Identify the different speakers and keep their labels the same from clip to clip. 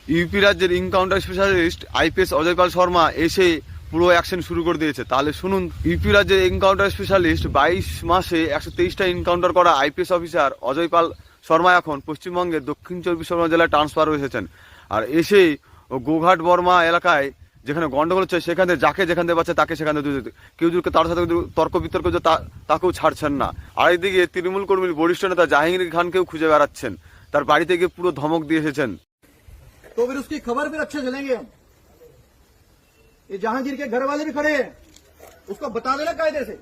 Speaker 1: UP রাজ্যের encounter specialist IPS Ajay পাল শর্মা এসে পুরো অ্যাকশন শুরু করে দিয়েছে। তাহলে শুনুন, ইউপি রাজ্যের এনকাউন্টার স্পেশালিস্ট 22 মাসে 123টা এনকাউন্টার করা আইপিএস অফিসার অজয় পাল শর্মা এখন পশ্চিমবঙ্গের দক্ষিণ চব্বিশ পরগনা জেলায় ট্রান্সফার এসেছেন। আর এসেই গোঘাট বর্মা এলাকায় যেখানে গন্ডগোল হচ্ছে সেখানে যাকে যেখান থেকে পাচ্ছে তাকে সেখানে কেউ যদি তার সাথে তর্ক বিতর্ক তাকেও ছাড়ছেন না। আর এইদিকে তৃণমূল কর্মীর বরিষ্ঠ নেতা জাহাঙ্গীর খানকেও খুঁজে বেড়াচ্ছেন, তার বাড়িতে গিয়ে পুরো ধমক দিয়ে এসেছেন।
Speaker 2: तो फिर उसकी खबर फिर अच्छे चलेंगे हम। ये जहांगीर के घर वाले भी खड़े हैं, उसको बता देना कायदे से।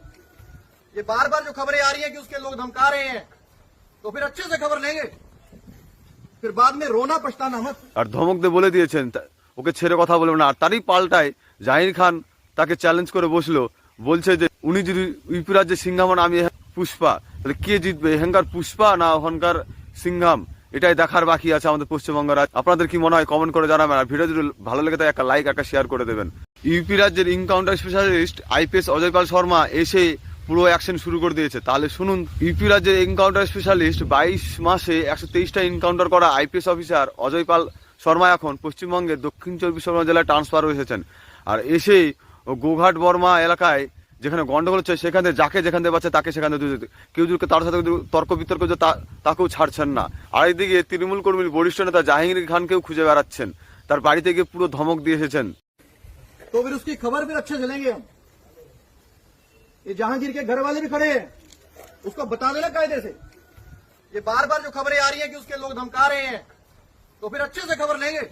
Speaker 2: ये बार बार जो खबरें आ रही है कि उसके लोग धमका रहे हैं, तो फिर अच्छे से खबर लेंगे, फिर बाद में रोना पछताना मत।
Speaker 1: আর ধমক দিয়ে বলে দিয়েছেন ওকে ছেড়ে কথা বলবে না। আর তারই পাল্টায় জাহির খান তাকে চ্যালেঞ্জ করে বসলো, বলছে যে উনি যদি ইউপি রাজ্যের সিংহাম আমি পুষ্পা, তাহলে কে জিতবে, এখানকার পুষ্পা না ওখানকার সিংহাম? এটাই দেখার বাকি আছে আমাদের পশ্চিমবঙ্গ রাজ্য। আপনাদের কি মনে হয় কমেন্ট করে জানাবেন। আর ভিডিও যদি ভালো লেগে থাকে একটা লাইক একটা শেয়ার করে দেবেন। ইউপি রাজ্যের ইনকাউন্টার স্পেশালিস্ট আইপিএস অজয় পাল শর্মা এসে পুরো অ্যাকশন শুরু করে দিয়েছে। তাহলে শুনুন, ইউপি রাজ্যের এনকাউন্টার স্পেশালিস্ট 22 মাসে 123টা এনকাউন্টার করা আইপিএস অফিসার অজয় পাল শর্মা এখন পশ্চিমবঙ্গের দক্ষিণ চব্বিশ পরগনা জেলায় ট্রান্সফার এসেছেন। আর এসেই গোঘাট বর্মা এলাকায় যেখানে গন্ডগোল হচ্ছে সেখানে যাকে যেখান থেকে পাচ্ছে তাকে সেখানে কেউ যদি তার সাথে তর্ক বিতর্ক তাকেও ছাড়ছেন না। আর এইদিকে তৃণমূল কর্মীর বরিষ্ঠ নেতা জাহাঙ্গীর খানকেও খুঁজে বেড়াচ্ছেন, তার বাড়িতে গিয়ে পুরো ধমক দিয়ে এসেছেন।
Speaker 2: तो फिर उसकी खबर फिर अच्छे चलेंगे हम। ये जहांगीर के घर वाले भी खड़े हैं, उसको बता देना कायदे से। ये बार बार जो खबरें आ रही है कि उसके लोग धमका रहे हैं, तो फिर अच्छे से खबर लेंगे,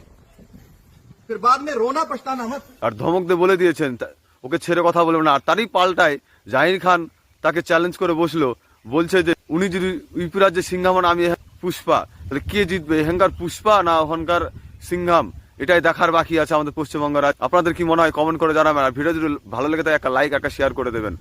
Speaker 2: फिर बाद में रोना पछताना मत।
Speaker 1: আর ধমক দিয়ে বলে দিয়েছেন ওকে ছেড়ে কথা বলবে না। আর তারই পাল্টায় জাহির খান তাকে চ্যালেঞ্জ করে বসলো, বলছে যে উনি যদি ইউপি রাজ্যের সিংহাম আমি পুষ্পা, তাহলে কে জিতবে, এখানকার পুষ্পা না ওখানকার সিংহাম? এটাই দেখার বাকি আছে আমাদের পশ্চিমবঙ্গ রাজ্য। আপনাদের কি মনে হয় কমেন্ট করে জানাবেন। আর ভিডিও যদি ভালো লেগে থাকে একটা লাইক একটা শেয়ার করে দেবেন।